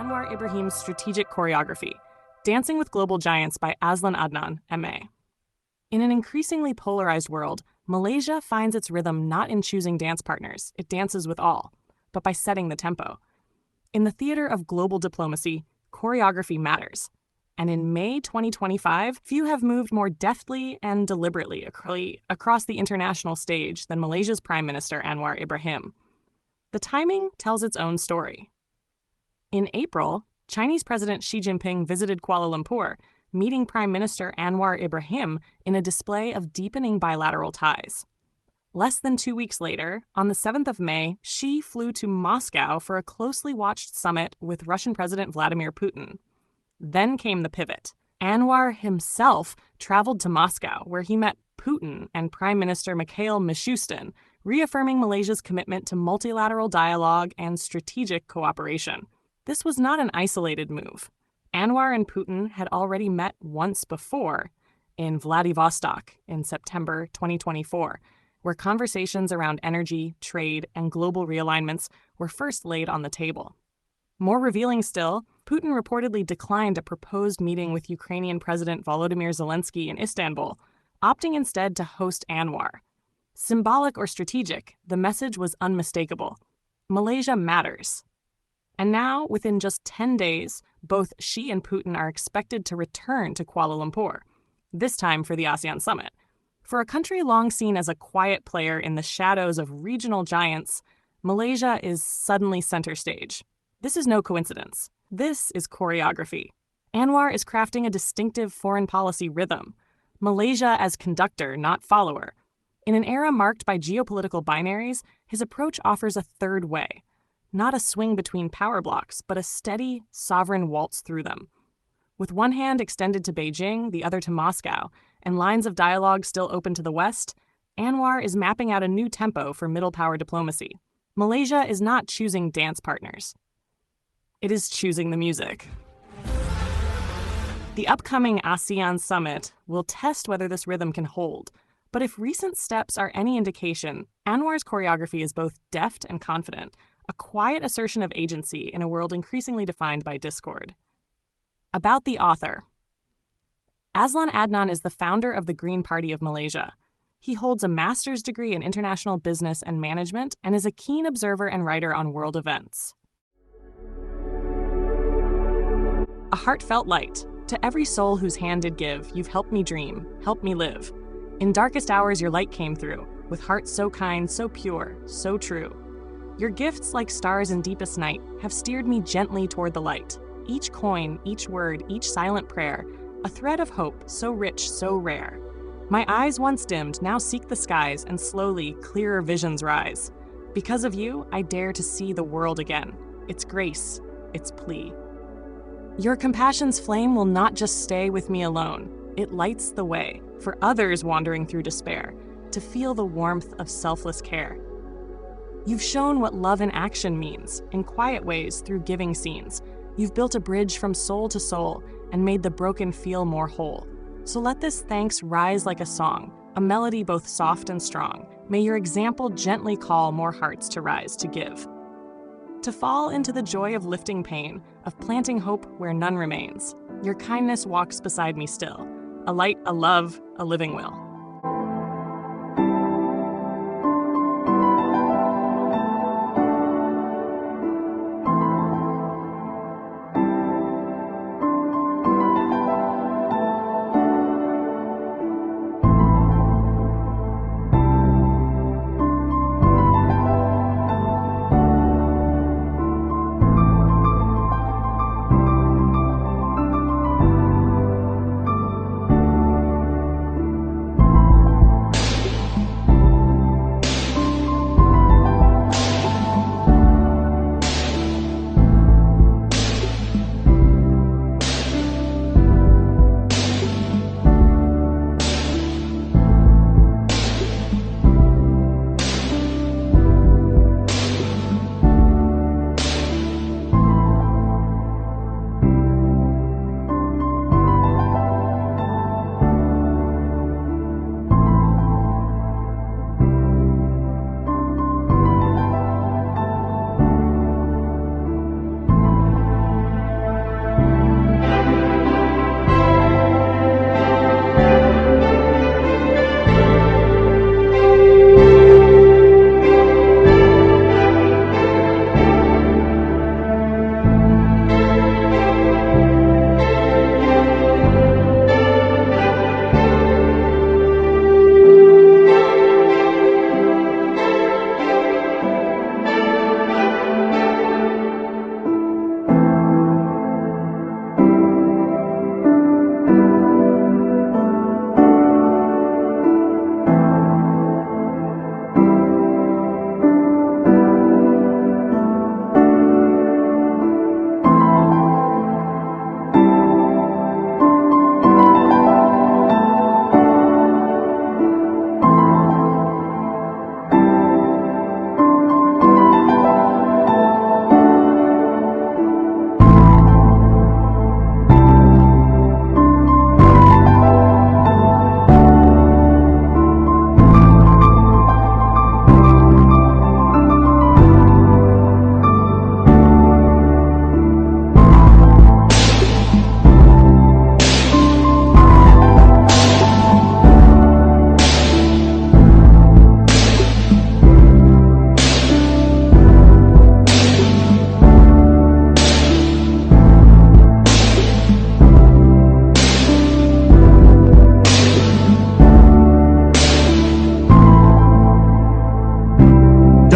Anwar Ibrahim's strategic choreography, Dancing with Global Giants by Azlan Adnan, M.A. In an increasingly polarized world, Malaysia finds its rhythm not in choosing dance partners, it dances with all, but by setting the tempo. In the theater of global diplomacy, choreography matters. And in May 2025, few have moved more deftly and deliberately across the international stage than Malaysia's Prime Minister Anwar Ibrahim. The timing tells its own story. In April, Chinese President Xi Jinping visited Kuala Lumpur, meeting Prime Minister Anwar Ibrahim in a display of deepening bilateral ties. Less than 2 weeks later, on the 7th of May, Xi flew to Moscow for a closely watched summit with Russian President Vladimir Putin. Then came the pivot. Anwar himself traveled to Moscow, where he met Putin and Prime Minister Mikhail Mishustin, reaffirming Malaysia's commitment to multilateral dialogue and strategic cooperation. This was not an isolated move. Anwar and Putin had already met once before in Vladivostok in September 2024, where conversations around energy, trade, and global realignments were first laid on the table. More revealing still, Putin reportedly declined a proposed meeting with Ukrainian President Volodymyr Zelensky in Istanbul, opting instead to host Anwar. Symbolic or strategic, the message was unmistakable. Malaysia matters. And now, within just 10 days, both Xi and Putin are expected to return to Kuala Lumpur, this time for the ASEAN summit. For a country long seen as a quiet player in the shadows of regional giants, Malaysia is suddenly center stage. This is no coincidence. This is choreography. Anwar is crafting a distinctive foreign policy rhythm. Malaysia as conductor, not follower. In an era marked by geopolitical binaries, his approach offers a third way. Not a swing between power blocks, but a steady, sovereign waltz through them. With one hand extended to Beijing, the other to Moscow, and lines of dialogue still open to the West, Anwar is mapping out a new tempo for middle power diplomacy. Malaysia is not choosing dance partners. It is choosing the music. The upcoming ASEAN summit will test whether this rhythm can hold. But if recent steps are any indication, Anwar's choreography is both deft and confident, a quiet assertion of agency in a world increasingly defined by discord. About the author. Azlan Adnan is the founder of the Green Party of Malaysia. He holds a master's degree in international business and management and is a keen observer and writer on world events. A heartfelt light. To every soul whose hand did give, you've helped me dream, helped me live. In darkest hours your light came through, with hearts so kind, so pure, so true. Your gifts, like stars in deepest night, have steered me gently toward the light. Each coin, each word, each silent prayer, a thread of hope so rich, so rare. My eyes once dimmed now seek the skies, and slowly clearer visions rise. Because of you, I dare to see the world again. Its grace, its plea. Your compassion's flame will not just stay with me alone. It lights the way for others wandering through despair to feel the warmth of selfless care. You've shown what love in action means, in quiet ways through giving scenes. You've built a bridge from soul to soul and made the broken feel more whole. So let this thanks rise like a song, a melody both soft and strong. May your example gently call more hearts to rise to give. To fall into the joy of lifting pain, of planting hope where none remains. Your kindness walks beside me still, a light, a love, a living will.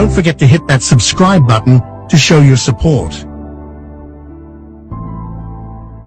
Don't forget to hit that subscribe button to show your support.